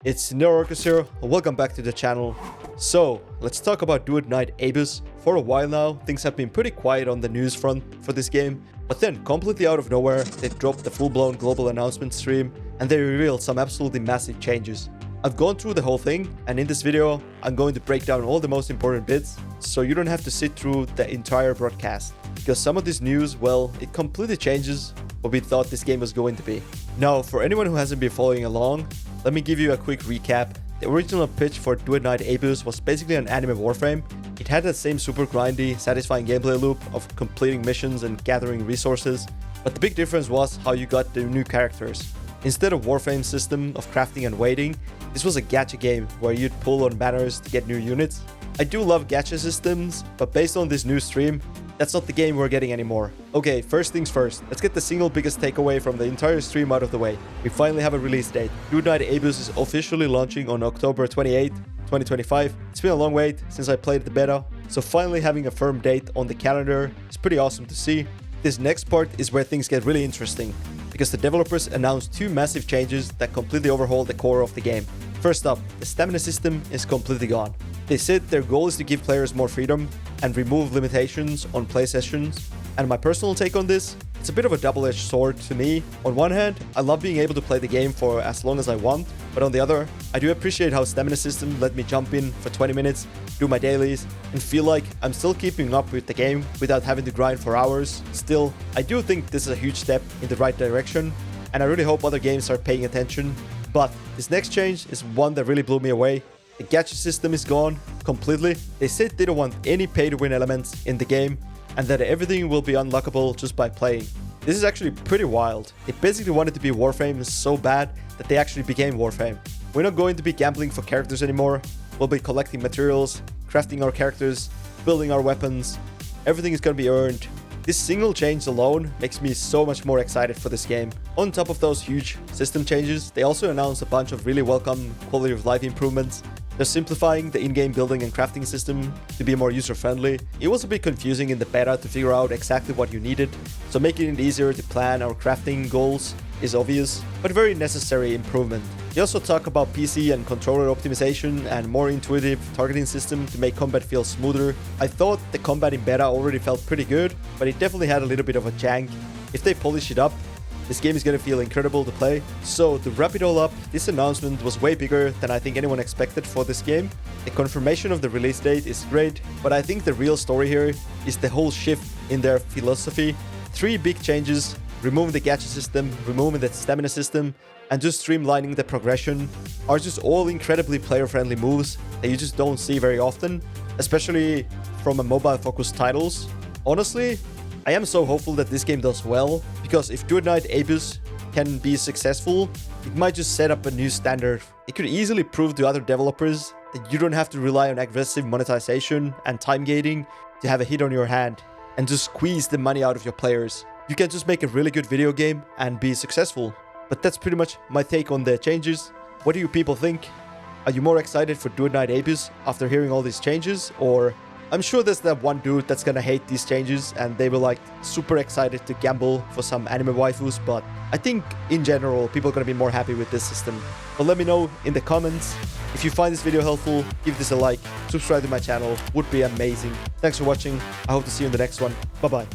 It's Nilvarcus here, and welcome back to the channel. So, let's talk about Duet Night Abyss. For a while now, things have been pretty quiet on the news front for this game, but then, completely out of nowhere, they dropped the full-blown global announcement stream, and they revealed some absolutely massive changes. I've gone through the whole thing, and in this video, I'm going to break down all the most important bits, so you don't have to sit through the entire broadcast. Because some of this news, well, it completely changes what we thought this game was going to be. Now, for anyone who hasn't been following along, let me give you a quick recap. The original pitch for Duet Night Abyss was basically an anime warframe. It had that same super grindy, satisfying gameplay loop of completing missions and gathering resources, but the big difference was how you got the new characters. Instead of warframe system of crafting and waiting, this was a gacha game where you'd pull on banners to get new units. I do love gacha systems, but based on this new stream, that's not the game we're getting anymore. Okay, first things first, let's get the single biggest takeaway from the entire stream out of the way. We finally have a release date. Duet Night Abyss is officially launching on October 28, 2025. It's been a long wait since I played the beta, so finally having a firm date on the calendar is pretty awesome to see. This next part is where things get really interesting, because the developers announced two massive changes that completely overhaul the core of the game. First up, the stamina system is completely gone. They said their goal is to give players more freedom and remove limitations on play sessions. And my personal take on this, it's a bit of a double-edged sword to me. On one hand, I love being able to play the game for as long as I want, but on the other, I do appreciate how stamina system let me jump in for 20 minutes, do my dailies, and feel like I'm still keeping up with the game without having to grind for hours. Still, I do think this is a huge step in the right direction, and I really hope other games start paying attention. But this next change is one that really blew me away. The gacha system is gone completely. They said they don't want any pay-to-win elements in the game, and that everything will be unlockable just by playing. This is actually pretty wild. They basically wanted to be Warframe so bad that they actually became Warframe. We're not going to be gambling for characters anymore. We'll be collecting materials, crafting our characters, building our weapons. Everything is going to be earned. This single change alone makes me so much more excited for this game. On top of those huge system changes, they also announced a bunch of really welcome quality of life improvements. They're simplifying the in-game building and crafting system to be more user-friendly. It was a bit confusing in the beta to figure out exactly what you needed, so making it easier to plan our crafting goals is obvious, but very necessary improvement. They also talk about PC and controller optimization and more intuitive targeting system to make combat feel smoother. I thought the combat in beta already felt pretty good, but it definitely had a little bit of a jank. If they polish it up, this game is going to feel incredible to play. So to wrap it all up, this announcement was way bigger than I think anyone expected for this game. The confirmation of the release date is great, but I think the real story here is the whole shift in their philosophy. Three big changes: removing the gacha system, removing the stamina system, and just streamlining the progression are just all incredibly player-friendly moves that you just don't see very often, especially from a mobile-focused titles. Honestly, I am so hopeful that this game does well, because if Duet Night Abyss can be successful, it might just set up a new standard. It could easily prove to other developers that you don't have to rely on aggressive monetization and time gating to have a hit on your hand and just squeeze the money out of your players. You can just make a really good video game and be successful. But that's pretty much my take on the changes. What do you people think? Are you more excited for Duet Night Abyss after hearing all these changes, or I'm sure there's that one dude that's gonna hate these changes and they were like super excited to gamble for some anime waifus, but I think in general people are gonna be more happy with this system. But let me know in the comments. If you find this video helpful, give this a like, subscribe to my channel, would be amazing. Thanks for watching, I hope to see you in the next one. Bye bye.